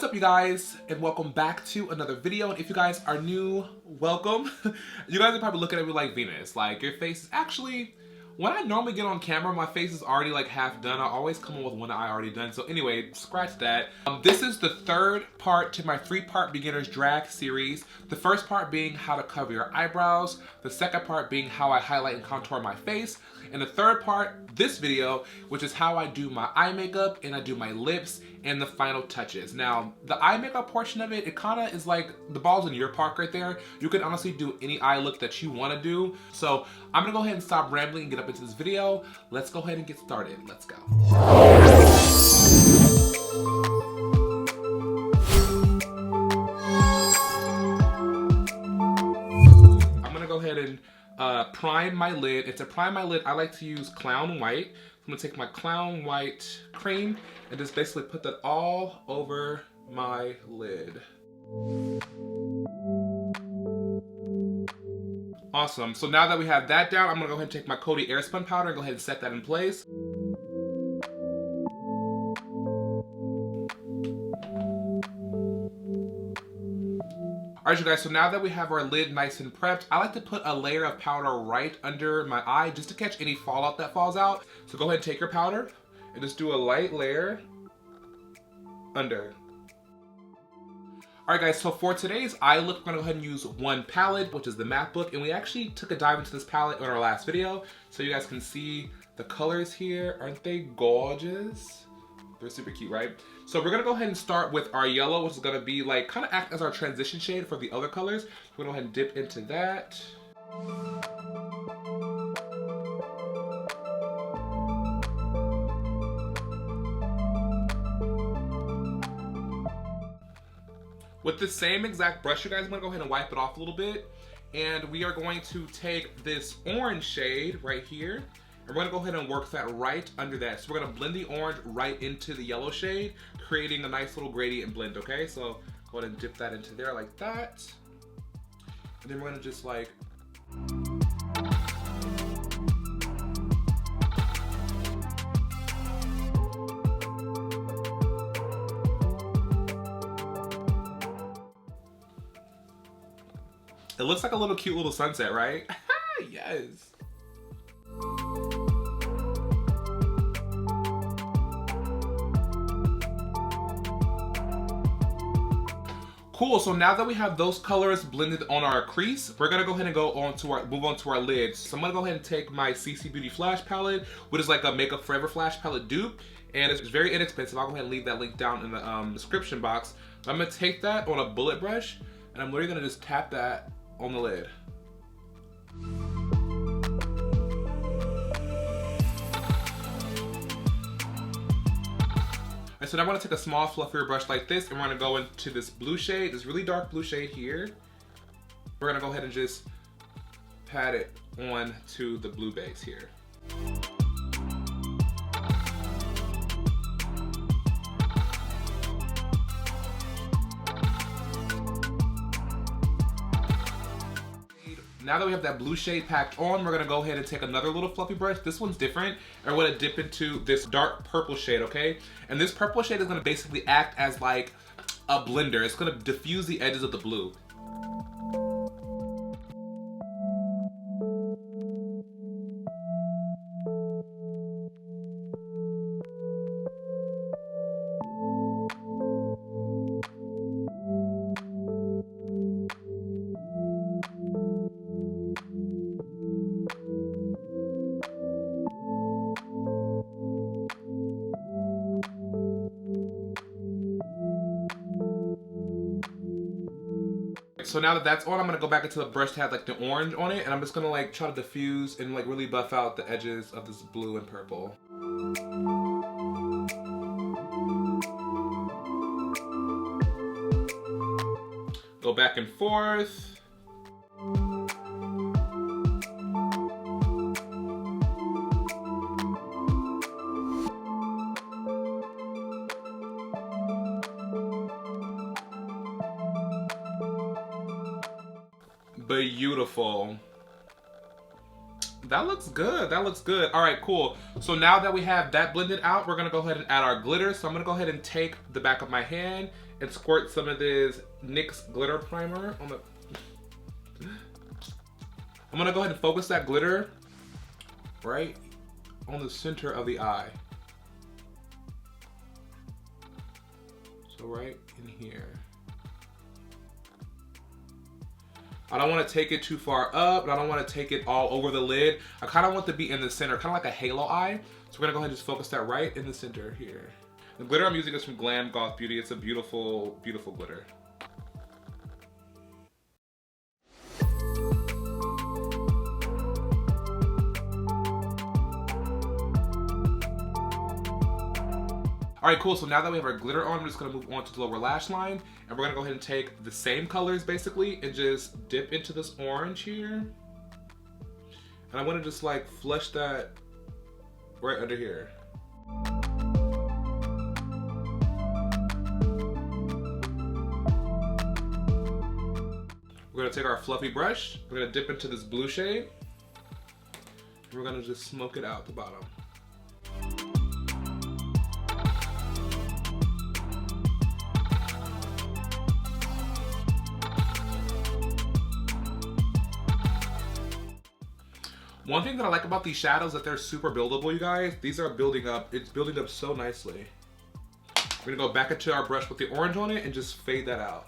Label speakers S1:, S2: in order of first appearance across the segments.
S1: What's up, you guys, and welcome back to another video. And if you guys are new, welcome. You guys are probably looking at me like, Venus, like your face is actually, when I normally get on camera, my face is already like half done. I always come on with one eye already done. So anyway, scratch that. This is the third part to my 3-part beginner's drag series. The first part being how to cover your eyebrows. The second part being how I highlight and contour my face. And the third part, this video, which is how I do my eye makeup and I do my lips and the final touches. Now, the eye makeup portion of it, it kind of is like the ball's in your park right there. You can honestly do any eye look that you want to do. So I'm gonna go ahead and stop rambling and get up into this video. Let's go ahead and get started. Let's go. I'm gonna go ahead and prime my lid. And to prime my lid, I like to use Clown White. I'm gonna take my Clown White cream and just basically put that all over my lid. Awesome. So now that we have that down, I'm gonna go ahead and take my Coty Airspun powder and go ahead and set that in place. Alright, you guys, so now that we have our lid nice and prepped, I like to put a layer of powder right under my eye just to catch any fallout that falls out. So go ahead and take your powder and just do a light layer under. Alright guys, so for today's eye look, I'm going to go ahead and use one palette, which is the Matte Book, and we actually took a dive into this palette in our last video, so you guys can see the colors here. Aren't they gorgeous? They're super cute, right? So we're gonna go ahead and start with our yellow, which is gonna be like, kind of act as our transition shade for the other colors. We're gonna go ahead and dip into that. With the same exact brush, you guys, I'm gonna go ahead and wipe it off a little bit. And we are going to take this orange shade right here, and we're gonna go ahead and work that right under that. So we're gonna blend the orange right into the yellow shade, creating a nice little gradient blend, okay? So go ahead and dip that into there like that. And then we're gonna just like, it looks like a little cute little sunset, right? Yes. Cool, so now that we have those colors blended on our crease, we're gonna go ahead and move on to our lids. So I'm gonna go ahead and take my CC Beauty Flash palette, which is like a Makeup Forever Flash palette dupe, and it's very inexpensive. I'll go ahead and leave that link down in the description box. I'm gonna take that on a bullet brush, and I'm literally gonna just tap that on the lid. And so now I'm gonna take a small fluffier brush like this, and we're gonna go into this blue shade, this really dark blue shade here. We're gonna go ahead and just pat it on to the blue base here. Now that we have that blue shade packed on, we're gonna go ahead and take another little fluffy brush. This one's different. And we're gonna dip into this dark purple shade, okay? And this purple shade is gonna basically act as like a blender. It's gonna diffuse the edges of the blue. So now that that's on, I'm gonna go back into the brush that had like the orange on it, and I'm just gonna like try to diffuse and like really buff out the edges of this blue and purple. Go back and forth. Beautiful. That looks good. That looks good. All right, cool. So now that we have that blended out, we're gonna go ahead and add our glitter. So I'm gonna go ahead and take the back of my hand and squirt some of this NYX glitter primer on the... I'm gonna go ahead and focus that glitter right on the center of the eye. So right in here. I don't want to take it too far up, but I don't want to take it all over the lid. I kind of want to be in the center, kind of like a halo eye. So we're gonna go ahead and just focus that right in the center here. The glitter I'm using is from Glam Goth Beauty. It's a beautiful, beautiful glitter. All right, cool. So now that we have our glitter on, I'm just gonna move on to the lower lash line, and we're gonna go ahead and take the same colors basically and just dip into this orange here. And I wanna just like flush that right under here. We're gonna take our fluffy brush, we're gonna dip into this blue shade, and we're gonna just smoke it out at the bottom. One thing that I like about these shadows is that they're super buildable, you guys. These are building up, it's building up so nicely. We're gonna go back into our brush with the orange on it and just fade that out.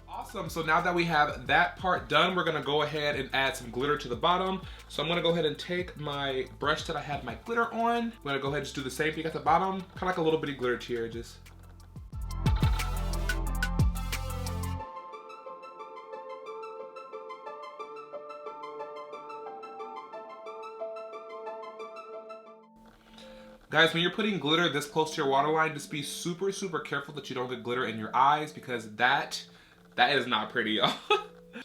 S1: Awesome, so now that we have that part done, we're gonna go ahead and add some glitter to the bottom. So I'm gonna go ahead and take my brush that I had my glitter on. I'm gonna go ahead and just do the same thing at the bottom, kind of like a little bitty glitter tear, just. Guys, when you're putting glitter this close to your waterline, just be super, super careful that you don't get glitter in your eyes, because that is not pretty, y'all.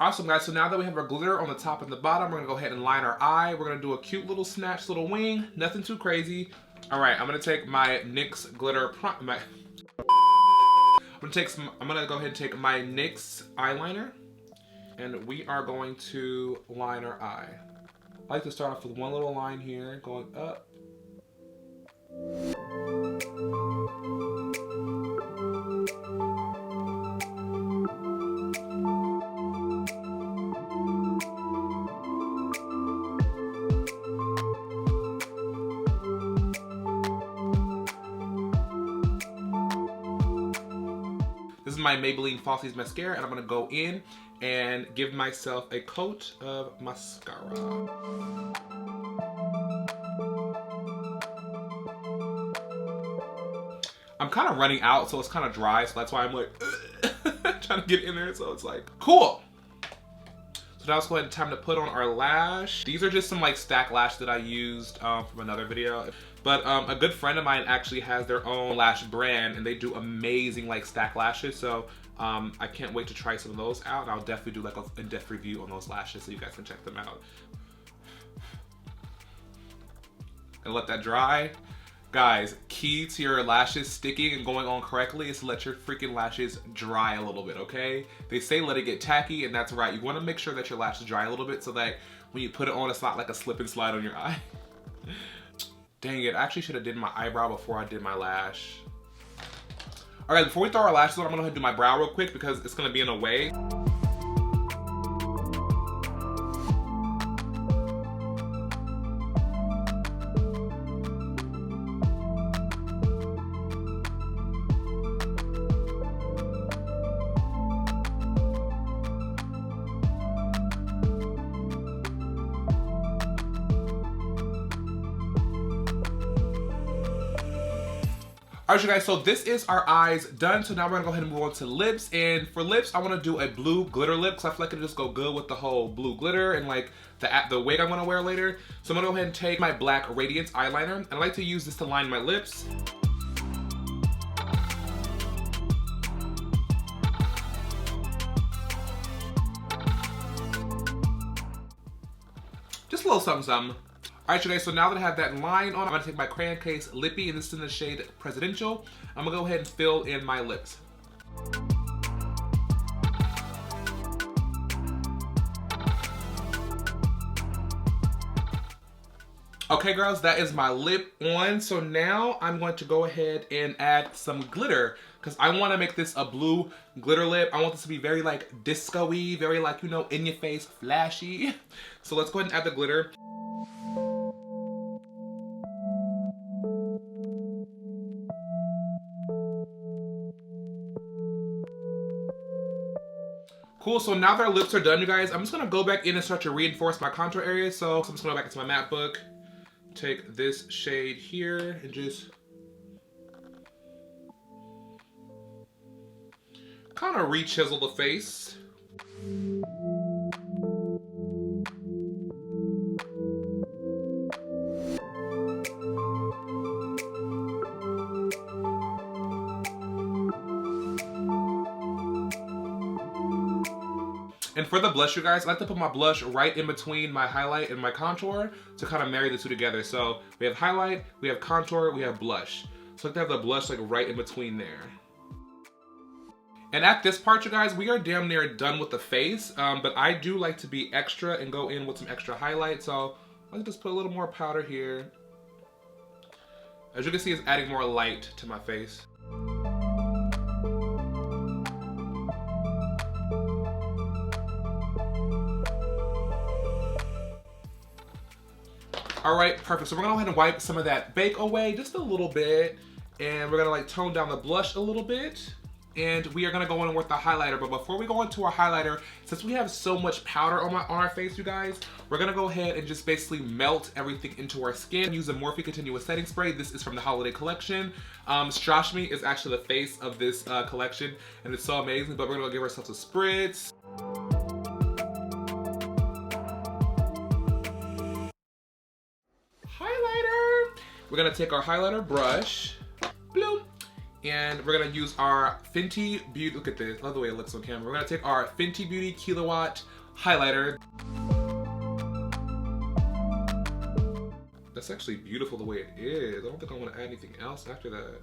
S1: Awesome, guys, so now that we have our glitter on the top and the bottom, we're gonna go ahead and line our eye. We're gonna do a cute little snatch, little wing, nothing too crazy. All right, I'm gonna take my NYX glitter, I'm gonna go ahead and take my NYX eyeliner, and we are going to line our eye. I like to start off with one little line here, going up. This is my Maybelline Falsies mascara, and I'm gonna go in and give myself a coat of mascara. I'm kind of running out, so it's kind of dry, so that's why I'm like trying to get in there, so it's like cool. So now it's go ahead and time to put on our lash. These are just some like stack lash that I used from another video, but a good friend of mine actually has their own lash brand, and they do amazing like stack lashes. So I can't wait to try some of those out, and I'll definitely do like an in-depth review on those lashes so you guys can check them out. And let that dry. Guys, key to your lashes sticking and going on correctly is to let your freaking lashes dry a little bit, okay? They say let it get tacky, and that's right. You want to make sure that your lashes dry a little bit so that when you put it on, it's not like a slip and slide on your eye. Dang it, I actually should have did my eyebrow before I did my lash. All right, before we throw our lashes on, I'm gonna go ahead and do my brow real quick because it's gonna be in a way. Alright, you guys, so this is our eyes done. So now we're gonna go ahead and move on to lips. And for lips, I want to do a blue glitter lip because I feel like it'll just go good with the whole blue glitter and like the wig I'm gonna wear later. So I'm gonna go ahead and take my black Radiance eyeliner, and I like to use this to line my lips. Just a little something, something. Alright, you guys, so now that I have that line on, I'm gonna take my crayon case Lippy, and this is in the shade Presidential. I'm gonna go ahead and fill in my lips. Okay, girls, that is my lip on. So now I'm going to go ahead and add some glitter because I want to make this a blue glitter lip. I want this to be very like disco-y, very like, you know, in your face, flashy. So let's go ahead and add the glitter. Cool, so now that our lips are done, you guys, I'm just gonna go back in and start to reinforce my contour area. So I'm just gonna go back into my matte book, take this shade here, and just kind of re-chisel the face. And for the blush, you guys, I like to put my blush right in between my highlight and my contour to kind of marry the two together. So we have highlight, we have contour, we have blush. So I like to have the blush like right in between there. And at this part, you guys, we are damn near done with the face, but I do like to be extra and go in with some extra highlight. So let's just put a little more powder here. As you can see, it's adding more light to my face. All right, perfect. So we're gonna go ahead and wipe some of that bake away just a little bit. And we're gonna like tone down the blush a little bit. And we are gonna go in with the highlighter. But before we go into our highlighter, since we have so much powder on our face, you guys, we're gonna go ahead and just basically melt everything into our skin. Use a Morphe Continuous Setting Spray. This is from the holiday collection. Strash Me is actually the face of this collection. And it's so amazing, but we're gonna give ourselves a spritz. We're gonna take our highlighter brush, bloom, and we're gonna use our Fenty Beauty, look at this, I love the way it looks on camera. We're gonna take our Fenty Beauty Kilowatt highlighter. That's actually beautiful the way it is. I don't think I wanna add anything else after that.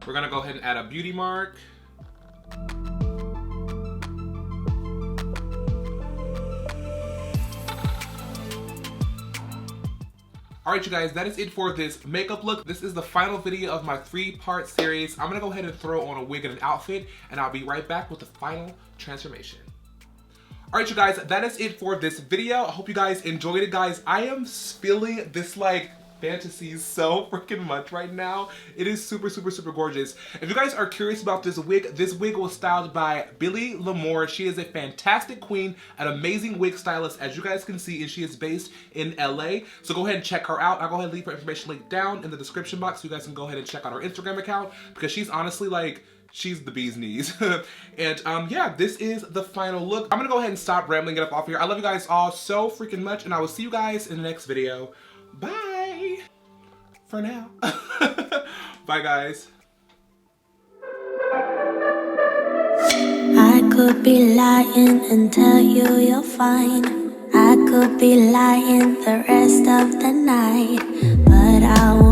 S1: We're gonna go ahead and add a beauty mark. Alright, you guys, that is it for this makeup look. This is the final video of my 3-part series. I'm gonna go ahead and throw on a wig and an outfit, and I'll be right back with the final transformation. Alright, you guys, that is it for this video. I hope you guys enjoyed it, guys. I am feeling this like fantasy so freaking much right now. It is super, super, super gorgeous. If you guys are curious about this wig was styled by Billy Lamore. She is a fantastic queen, an amazing wig stylist, as you guys can see, and she is based in LA. So go ahead and check her out. I'll go ahead and leave her information link down in the description box so you guys can go ahead and check out her Instagram account, because she's honestly like, she's the bee's knees. And yeah, this is the final look. I'm gonna go ahead and stop rambling it up off here. I love you guys all so freaking much, and I will see you guys in the next video. Bye for now. Bye, guys.
S2: I could be lying and tell you you're fine. I could be lying the rest of the night, but I won't.